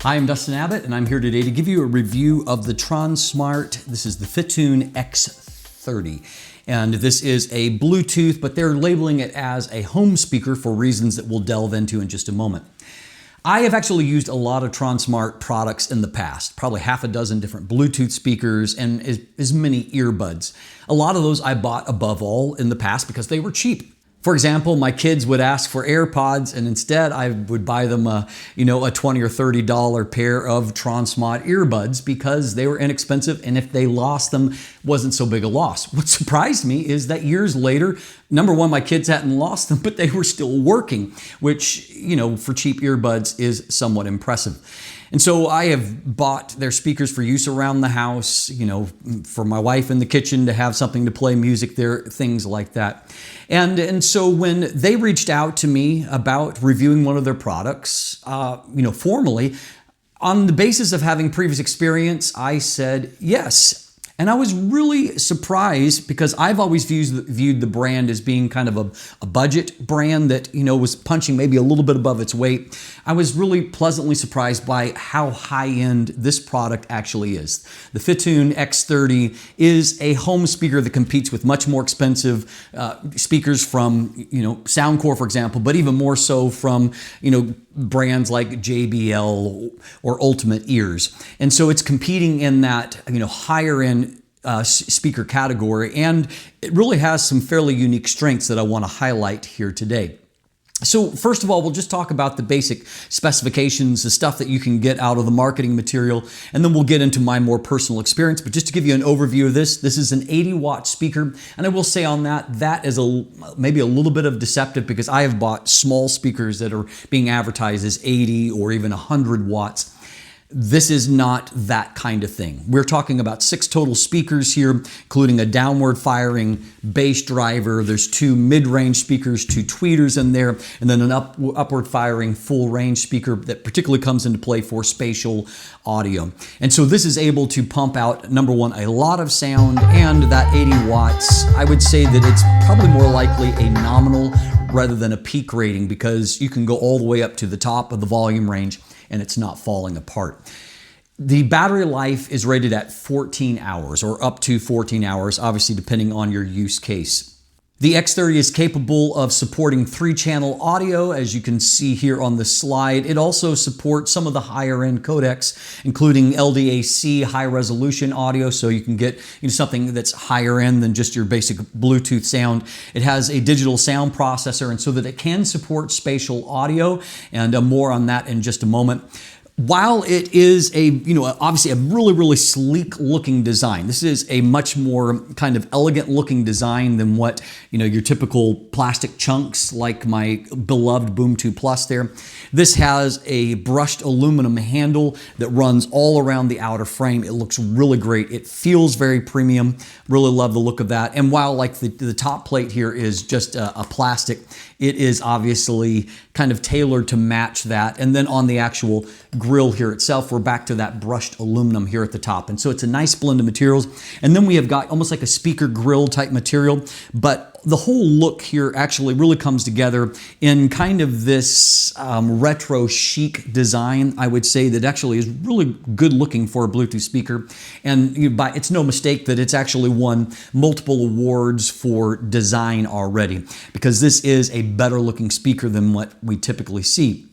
Hi, I'm Dustin Abbott, and I'm here today to give you a review of the Tronsmart. This is the Fiitune X30. And this is a Bluetooth, but they're labeling it as a home speaker for reasons that we'll delve into in just a moment. I have actually used a lot of Tronsmart products in the past, probably half a dozen different Bluetooth speakers and as many earbuds. A lot of those I bought above all in the past because they were cheap. For example, my kids would ask for AirPods, and instead I would buy them a $20 or $30 pair of Tronsmart earbuds because they were inexpensive, and if they lost them, it wasn't so big a loss. What surprised me is that years later, number one, my kids hadn't lost them, but they were still working, which, for cheap earbuds is somewhat impressive. And so I have bought their speakers for use around the house, for my wife in the kitchen to have something to play music there, things like that. And so when they reached out to me about reviewing one of their products, formally, on the basis of having previous experience, I said yes. And I was really surprised because I've always viewed the brand as being kind of a budget brand that, was punching maybe a little bit above its weight. I was really pleasantly surprised by how high-end this product actually is. The Fiitune X30 is a home speaker that competes with much more expensive speakers from, Soundcore, for example, but even more so from, brands like JBL or Ultimate Ears. And so it's competing in that, higher end speaker category, and it really has some fairly unique strengths that I want to highlight here today. So first of all, we'll just talk about the basic specifications, the stuff that you can get out of the marketing material, and then we'll get into my more personal experience. But just to give you an overview of this is an 80-watt speaker, and I will say on that is maybe a little bit of deceptive because I have bought small speakers that are being advertised as 80 or even 100 watts. This is not that kind of thing. We're talking about 6 total speakers here, including a downward firing bass driver. There's 2 mid-range speakers, 2 tweeters in there, and then an upward firing full range speaker that particularly comes into play for spatial audio. And so this is able to pump out, number one, a lot of sound, and that 80 watts, I would say that it's probably more likely a nominal rather than a peak rating because you can go all the way up to the top of the volume range and it's not falling apart. The battery life is rated at 14 hours or up to 14 hours, obviously depending on your use case. The X30 is capable of supporting 3-channel audio, as you can see here on the slide. It also supports some of the higher end codecs, including LDAC high resolution audio, so you can get something that's higher end than just your basic Bluetooth sound. It has a digital sound processor, and so that it can support spatial audio, and more on that in just a moment. While it is obviously a really, really sleek looking design, this is a much more kind of elegant looking design than what, your typical plastic chunks like my beloved Boom 2 Plus there. This has a brushed aluminum handle that runs all around the outer frame. It looks really great. It feels very premium. Really love the look of that. And while like the top plate here is just a plastic, it is obviously kind of tailored to match that. And then on the actual grill here itself, we're back to that brushed aluminum here at the top. And so it's a nice blend of materials. And then we have got almost like a speaker grill type material, but the whole look here actually really comes together in kind of this retro chic design, I would say, that actually is really good looking for a Bluetooth speaker. And it's no mistake that it's actually won multiple awards for design already, because this is a better looking speaker than what we typically see.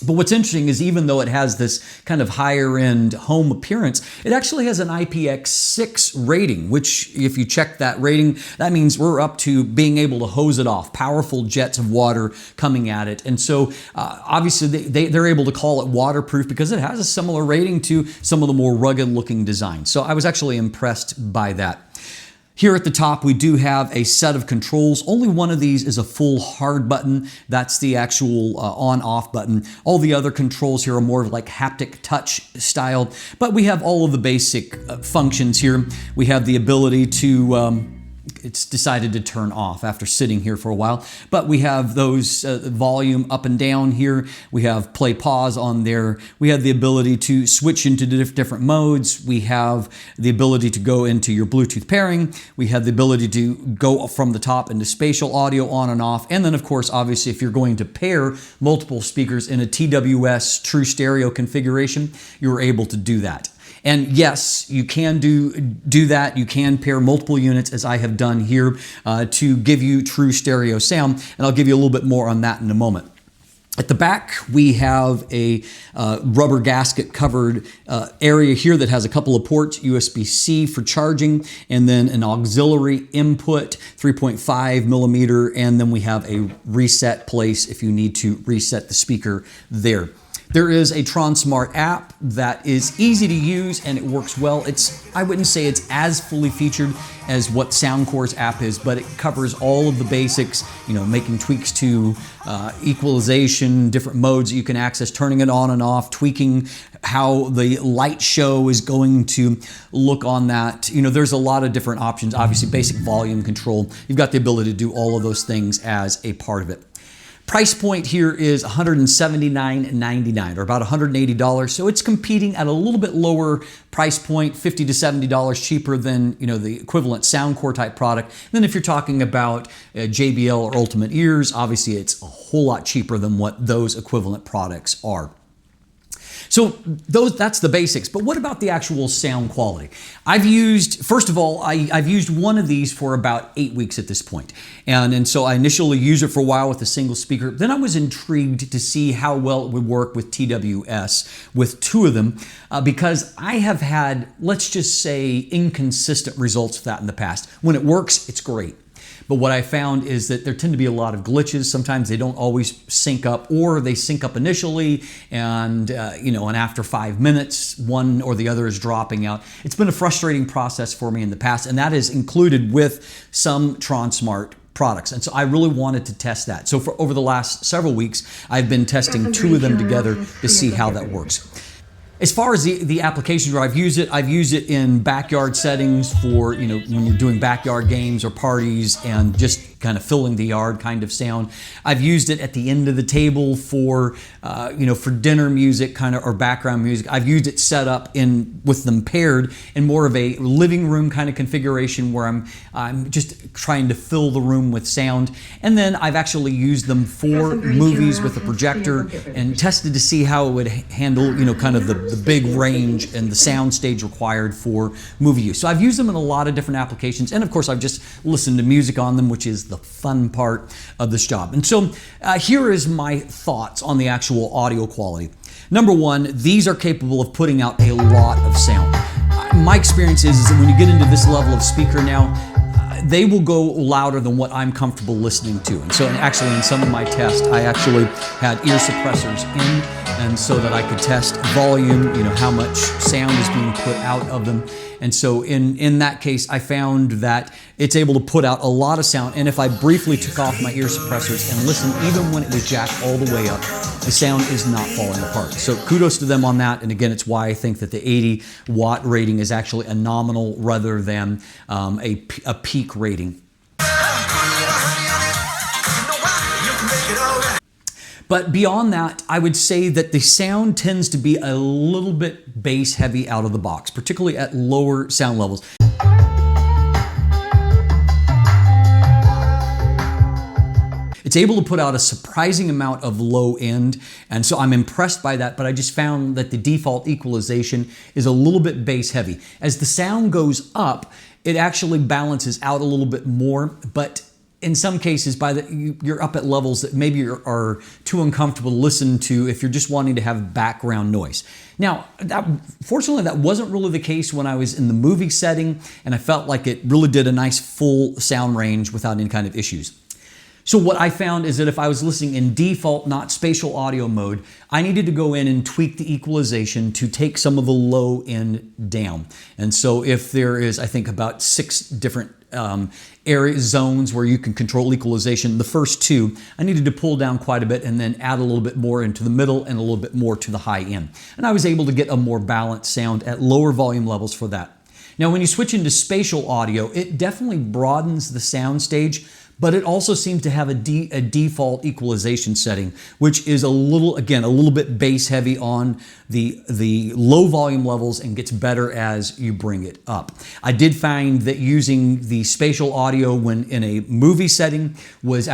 But what's interesting is even though it has this kind of higher end home appearance, it actually has an IPX6 rating, which if you check that rating, that means we're up to being able to hose it off, powerful jets of water coming at it. And so obviously they're able to call it waterproof because it has a similar rating to some of the more rugged looking designs. So I was actually impressed by that. Here at the top, we do have a set of controls. Only one of these is a full hard button. That's the actual on-off button. All the other controls here are more of like haptic touch style, but we have all of the basic functions here. We have the ability to it's decided to turn off after sitting here for a while. But we have those volume up and down here. We have play pause on there. We have the ability to switch into different modes. We have the ability to go into your Bluetooth pairing. We have the ability to go from the top into spatial audio on and off. And then of course, obviously, if you're going to pair multiple speakers in a TWS true stereo configuration, you're able to do that. And yes, you can do that. You can pair multiple units, as I have done here, to give you true stereo sound. And I'll give you a little bit more on that in a moment. At the back, we have a rubber gasket covered area here that has a couple of ports, USB-C for charging, and then an auxiliary input, 3.5 millimeter, and then we have a reset place if you need to reset the speaker there. There is a Tronsmart app that is easy to use and it works well. I wouldn't say it's as fully featured as what Soundcore's app is, but it covers all of the basics, making tweaks to equalization, different modes that you can access, turning it on and off, tweaking how the light show is going to look on that. There's a lot of different options. Obviously, basic volume control. You've got the ability to do all of those things as a part of it. Price point here is $179.99 or about $180. So it's competing at a little bit lower price point, $50 to $70 cheaper than the equivalent Soundcore type product. And then if you're talking about JBL or Ultimate Ears, obviously it's a whole lot cheaper than what those equivalent products are. So that's the basics, but what about the actual sound quality? First of all, I've used one of these for about 8 weeks at this point. And so I initially used it for a while with a single speaker. Then I was intrigued to see how well it would work with TWS with two of them because I have had, let's just say, inconsistent results with that in the past. When it works, it's great. But what I found is that there tend to be a lot of glitches. Sometimes they don't always sync up, or they sync up initially and and after 5 minutes, one or the other is dropping out. It's been a frustrating process for me in the past, and that is included with some Tronsmart products. And so I really wanted to test that. So for over the last several weeks, I've been testing two of them together to see how that works. As far as the applications where I've used it in backyard settings for, when you're doing backyard games or parties and just kind of filling the yard kind of sound. I've used it at the end of the table for, for dinner music or background music. I've used it set up with them paired in more of a living room kind of configuration where I'm just trying to fill the room with sound. And then I've actually used them for movies with a projector and tested to see how it would handle, kind of the big range and the sound stage required for movie use. So I've used them in a lot of different applications. And of course, I've just listened to music on them, which is the fun part of this job. And so here is my thoughts on the actual audio quality. Number one, these are capable of putting out a lot of sound. My experience is that when you get into this level of speaker now, they will go louder than what I'm comfortable listening to. And so actually in some of my tests, I actually had ear suppressors in, and so that I could test volume, how much sound is being put out of them. And so in that case, I found that it's able to put out a lot of sound. And if I briefly took off my ear suppressors and listened, even when it was jacked all the way up, the sound is not falling apart. So kudos to them on that. And again, it's why I think that the 80 watt rating is actually a nominal rather than a peak rating. But beyond that, I would say that the sound tends to be a little bit bass heavy out of the box, particularly at lower sound levels. It's able to put out a surprising amount of low end, and so I'm impressed by that, but I just found that the default equalization is a little bit bass heavy. As the sound goes up, it actually balances out a little bit more, but in some cases, you're up at levels that maybe are too uncomfortable to listen to if you're just wanting to have background noise. Now, fortunately, that wasn't really the case when I was in the movie setting, and I felt like it really did a nice full sound range without any kind of issues. So what I found is that if I was listening in default, not spatial audio mode, I needed to go in and tweak the equalization to take some of the low end down. And so if there is, I think, about 6 different area zones where you can control equalization, the first 2, I needed to pull down quite a bit and then add a little bit more into the middle and a little bit more to the high end. And I was able to get a more balanced sound at lower volume levels for that. Now, when you switch into spatial audio, it definitely broadens the sound stage, but it also seems to have a default equalization setting, which is a little bit bass heavy on the low volume levels and gets better as you bring it up. I did find that using the spatial audio when in a movie setting was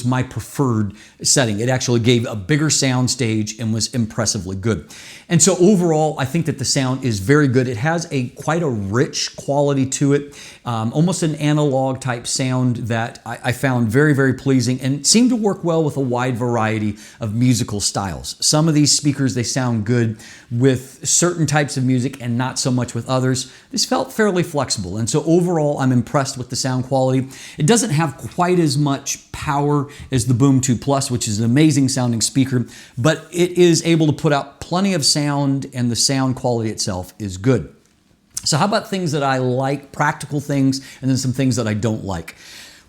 my preferred setting. It actually gave a bigger sound stage and was impressively good. And so overall, I think that the sound is very good. It has quite a rich quality to it, almost an analog type sound that I found very, very pleasing and seemed to work well with a wide variety of musical styles. Some of these speakers, they sound good with certain types of music and not so much with others. This felt fairly flexible. And so overall, I'm impressed with the sound quality. It doesn't have quite as much power as the Boom 2 Plus, which is an amazing sounding speaker, but it is able to put out plenty of sound and the sound quality itself is good. So how about things that I like, practical things, and then some things that I don't like?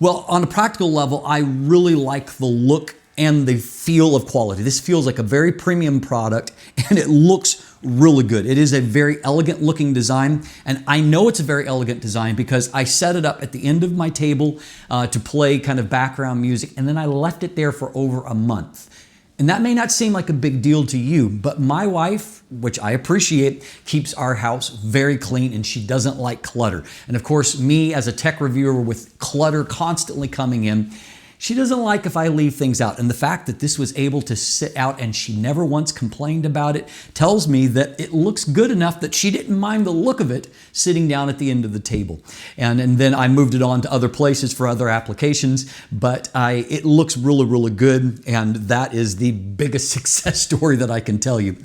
Well, on a practical level, I really like the look and the feel of quality. This feels like a very premium product and it looks really good. It is a very elegant looking design, and I know it's a very elegant design because I set it up at the end of my table to play kind of background music, and then I left it there for over a month. And that may not seem like a big deal to you, but my wife, which I appreciate, keeps our house very clean and she doesn't like clutter. And of course, me as a tech reviewer with clutter constantly coming in, she doesn't like if I leave things out. And the fact that this was able to sit out and she never once complained about it tells me that it looks good enough that she didn't mind the look of it sitting down at the end of the table. And then I moved it on to other places for other applications, but it looks really, really good. And that is the biggest success story that I can tell you.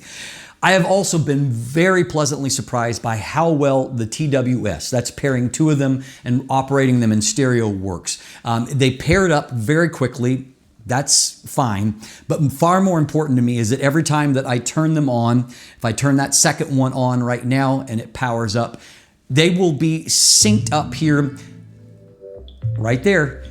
I have also been very pleasantly surprised by how well the TWS, that's pairing two of them and operating them in stereo, works. They paired up very quickly. That's fine. But far more important to me is that every time that I turn them on, if I turn that second one on right now and it powers up, they will be synced up here, right there.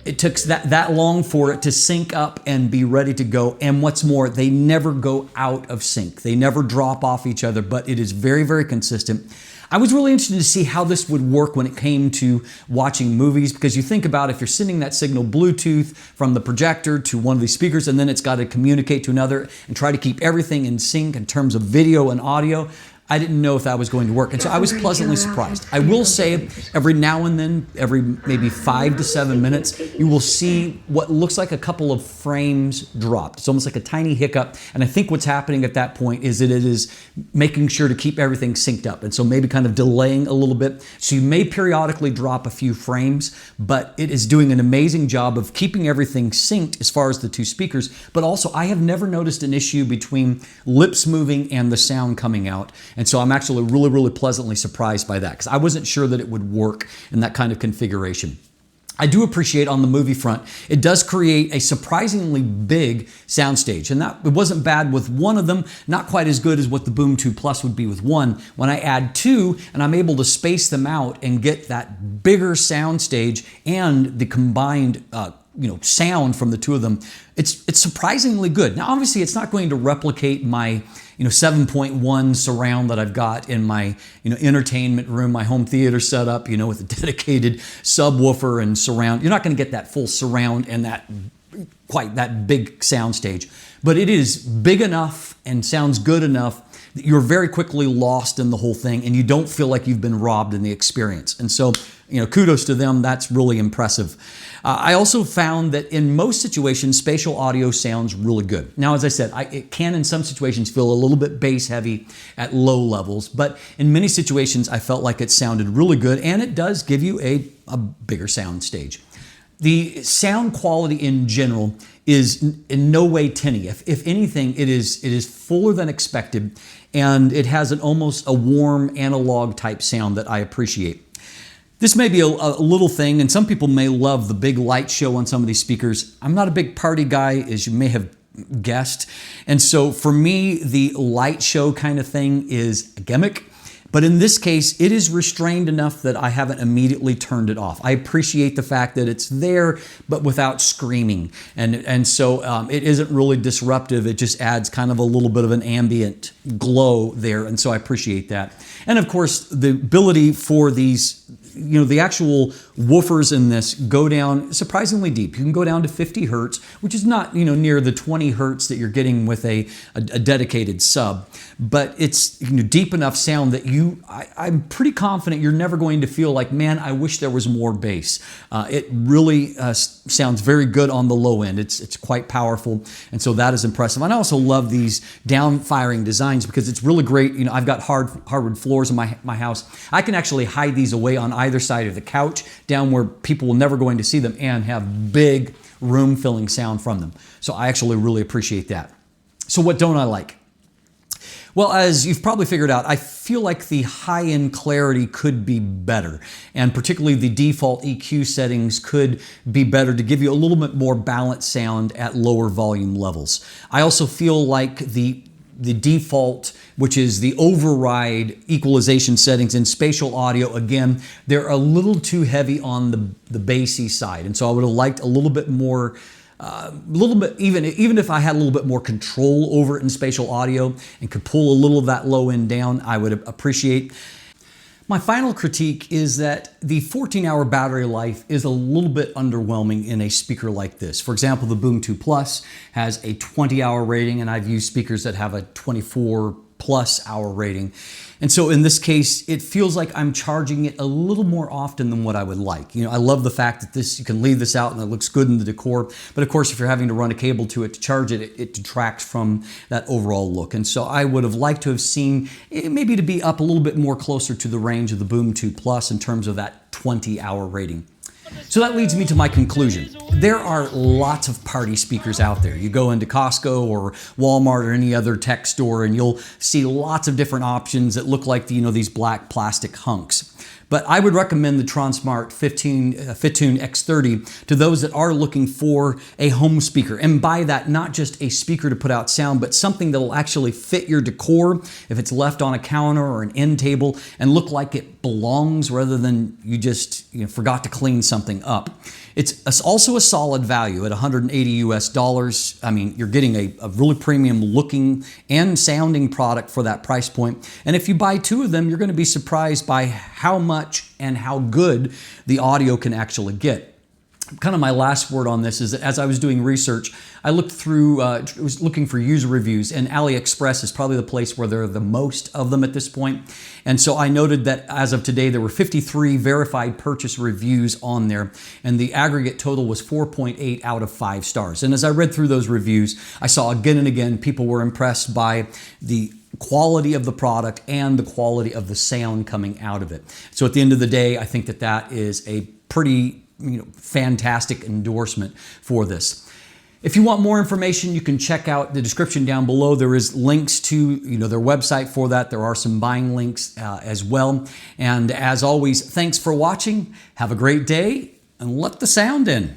It took that long for it to sync up and be ready to go. And what's more, they never go out of sync. They never drop off each other, but it is very, very consistent. I was really interested to see how this would work when it came to watching movies, because you think about if you're sending that signal Bluetooth from the projector to one of these speakers, and then it's got to communicate to another and try to keep everything in sync in terms of video and audio. I didn't know if that was going to work, and so I was pleasantly surprised. I will say every now and then, every maybe 5 to 7 minutes, you will see what looks like a couple of frames dropped. It's almost like a tiny hiccup, and I think what's happening at that point is that it is making sure to keep everything synced up, and so maybe kind of delaying a little bit. So you may periodically drop a few frames, but it is doing an amazing job of keeping everything synced as far as the two speakers, but also I have never noticed an issue between lips moving and the sound coming out. And so I'm actually really, really pleasantly surprised by that because I wasn't sure that it would work in that kind of configuration. I do appreciate on the movie front, it does create a surprisingly big soundstage. And it wasn't bad with one of them, not quite as good as what the Boom 2 Plus would be with one. When I add two and I'm able to space them out and get that bigger soundstage and the combined sound from the two of them, it's surprisingly good. Now, obviously, it's not going to replicate my 7.1 surround that I've got in my entertainment room, my home theater setup, with a dedicated subwoofer and surround. You're not going to get that full surround and that big sound stage, but it is big enough and sounds good enough that you're very quickly lost in the whole thing and you don't feel like you've been robbed in the experience. And so, kudos to them. That's really impressive. I also found that in most situations, spatial audio sounds really good. Now, as I said, it can in some situations feel a little bit bass heavy at low levels, but in many situations, I felt like it sounded really good, and it does give you a bigger sound stage. The sound quality in general is in no way tinny. If anything, it is fuller than expected, and it has almost a warm analog type sound that I appreciate. This may be a little thing, and some people may love the big light show on some of these speakers. I'm not a big party guy, as you may have guessed. And so for me, the light show kind of thing is a gimmick. But in this case, it is restrained enough that I haven't immediately turned it off. I appreciate the fact that it's there, but without screaming. And so it isn't really disruptive. It just adds kind of a little bit of an ambient glow there. And so I appreciate that. And of course, the ability for these, the actual woofers in this go down surprisingly deep. You can go down to 50 hertz, which is not, near the 20 hertz that you're getting with a dedicated sub. But it's deep enough sound that I'm pretty confident you're never going to feel like, man, I wish there was more bass. It really sounds very good on the low end. It's quite powerful, and so that is impressive. And I also love these down-firing designs because it's really great. I've got hardwood floors in my house. I can actually hide these away on either side of the couch, down where people will never going to see them, and have big room-filling sound from them. So I actually really appreciate that. So what don't I like? Well, as you've probably figured out, I feel like the high-end clarity could be better, and particularly the default EQ settings could be better to give you a little bit more balanced sound at lower volume levels. I also feel like the default, which is the override equalization settings in spatial audio, again, they're a little too heavy on the bassy side, and so I would have liked a little bit more. Even if I had a little bit more control over it in spatial audio and could pull a little of that low end down, I would appreciate. My final critique is that the 14-hour battery life is a little bit underwhelming in a speaker like this. For example, the Boom 2 Plus has a 20-hour rating, and I've used speakers that have a 24+ hour rating. And so in this case, it feels like I'm charging it a little more often than what I would like. I love the fact that you can leave this out and it looks good in the decor. But of course, if you're having to run a cable to it to charge it, it detracts from that overall look. And so I would have liked to have seen it maybe to be up a little bit more closer to the range of the Boom 2 Plus in terms of that 20-hour rating. So that leads me to my conclusion. There are lots of party speakers out there. You go into Costco or Walmart or any other tech store and you'll see lots of different options that look like these black plastic hunks. But I would recommend the Tronsmart Fiitune X30 to those that are looking for a home speaker. And by that, not just a speaker to put out sound, but something that will actually fit your decor if it's left on a counter or an end table and look like it belongs rather than you just forgot to clean something up. It's also a solid value at $180 US. I mean, you're getting a really premium looking and sounding product for that price point. And if you buy two of them, you're going to be surprised by how much and how good the audio can actually get. Kind of my last word on this is that as I was doing research, I looked through, was looking for user reviews, and AliExpress is probably the place where there are the most of them at this point. And so I noted that as of today, there were 53 verified purchase reviews on there, and the aggregate total was 4.8 out of 5 stars. And as I read through those reviews, I saw again and again people were impressed by the quality of the product and the quality of the sound coming out of it. So at the end of the day, I think that that is a pretty fantastic endorsement for this. If you want more information, you can check out the description down below. There is links to their website for that. There are some buying links as well. And as always, thanks for watching. Have a great day and let the sound in.